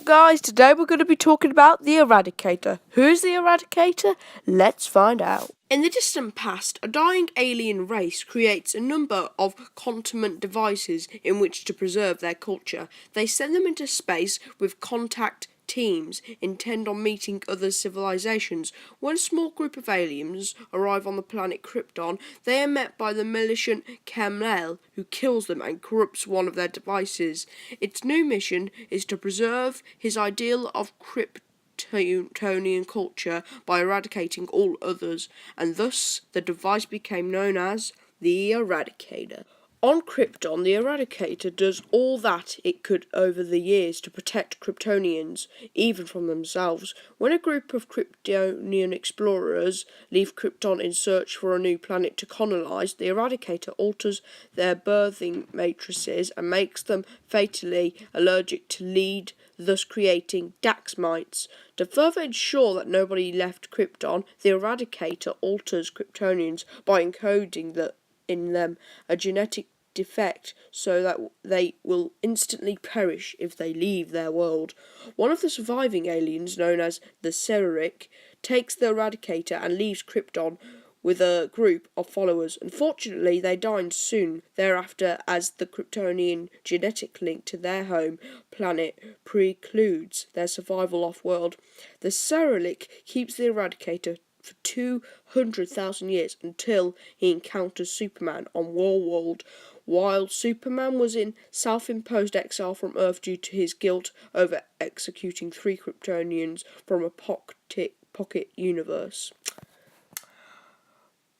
up, guys? Today we're going to be talking about the Eradicator. Who's the Eradicator? Let's find out. In the distant past, a dying alien race creates a number of containment devices in which to preserve their culture. They send them into space with contact teams intent on meeting other civilizations. When a small group of aliens arrive on the planet Krypton, they are met by the militant Kal-El, who kills them and corrupts one of their devices. Its new mission is to preserve his ideal of Kryptonian culture by eradicating all others, and thus the device became known as the Eradicator. On Krypton, the Eradicator does all that it could over the years to protect Kryptonians, even from themselves. When a group of Kryptonian explorers leave Krypton in search for a new planet to colonize, the Eradicator alters their birthing matrices and makes them fatally allergic to lead, thus creating Dax mites. To further ensure that nobody left Krypton, the Eradicator alters Kryptonians by encoding in them a genetic defect so that they will instantly perish if they leave their world. One of the surviving aliens, known as the Serric, takes the Eradicator and leaves Krypton with a group of followers. Unfortunately, they die soon thereafter as the Kryptonian genetic link to their home planet precludes their survival off-world. The Serric keeps the Eradicator for 200,000 years until he encounters Superman on Warworld. While Superman was in self-imposed exile from Earth due to his guilt over executing 3 Kryptonians from a pocket universe.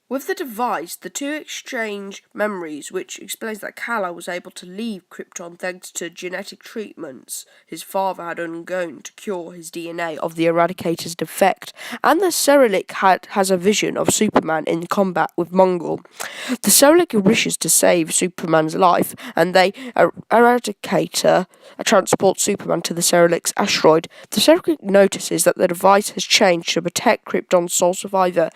With the device, the two exchange memories, which explains that Kal-El was able to leave Krypton thanks to genetic treatments his father had undergone to cure his DNA of the Eradicator's defect, and the Serric has a vision of Superman in combat with Mongol. The Serric wishes to save Superman's life, and the Eradicator transports Superman to the Serric's asteroid. The Serric notices that the device has changed to protect Krypton's sole survivor,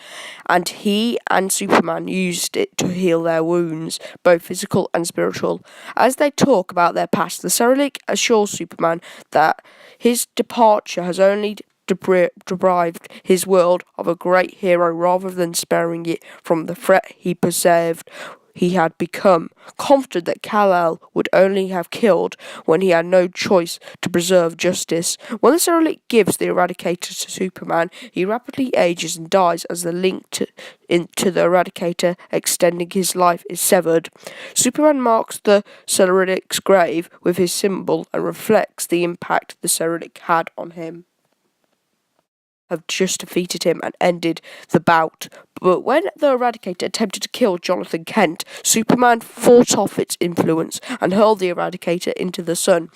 and he and Superman used it to heal their wounds, both physical and spiritual. As they talk about their past, the Serric assures Superman that his departure has only deprived his world of a great hero rather than sparing it from the threat he had become, confident that Kal-El would only have killed when he had no choice to preserve justice. When the Serric gives the Eradicator to Superman, he rapidly ages and dies as the link to the Eradicator extending his life is severed. Superman marks the Serric's grave with his symbol and reflects the impact the Serric had on him. Have just defeated him and ended the bout. But when the Eradicator attempted to kill Jonathan Kent, Superman fought off its influence and hurled the Eradicator into the sun.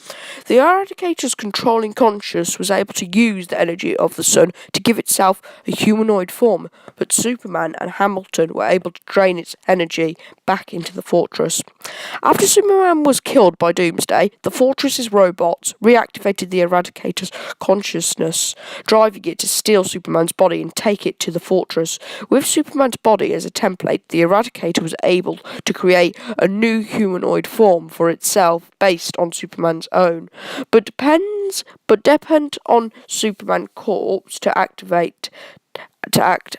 The Eradicator's controlling conscience was able to use the energy of the sun to give itself a humanoid form, but Superman and Hamilton were able to drain its energy back into the fortress. After Superman was killed by Doomsday, the fortress's robots reactivated the Eradicator's consciousness, driving it to steal Superman's body and take it to the fortress. With Superman's body as a template, the Eradicator was able to create a new humanoid form for itself based on Superman's own, but depend on Superman corpse to act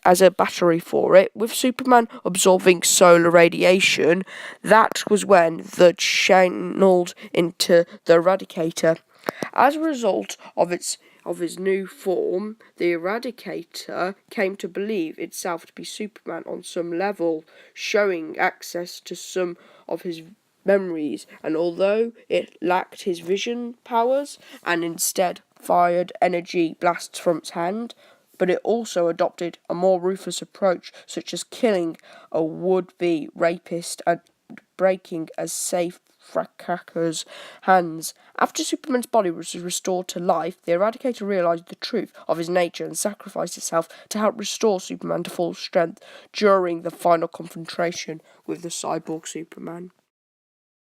as a battery for it. With Superman absorbing solar radiation, that was when the channeled into the Eradicator. As a result of his new form, the Eradicator came to believe itself to be Superman on some level, showing access to some of his memories, and although it lacked his vision powers and instead fired energy blasts from its hand, but it also adopted a more ruthless approach, such as killing a would-be rapist and breaking a safe cracker's hands. After Superman's body was restored to life, the Eradicator realized the truth of his nature and sacrificed itself to help restore Superman to full strength during the final confrontation with the cyborg Superman.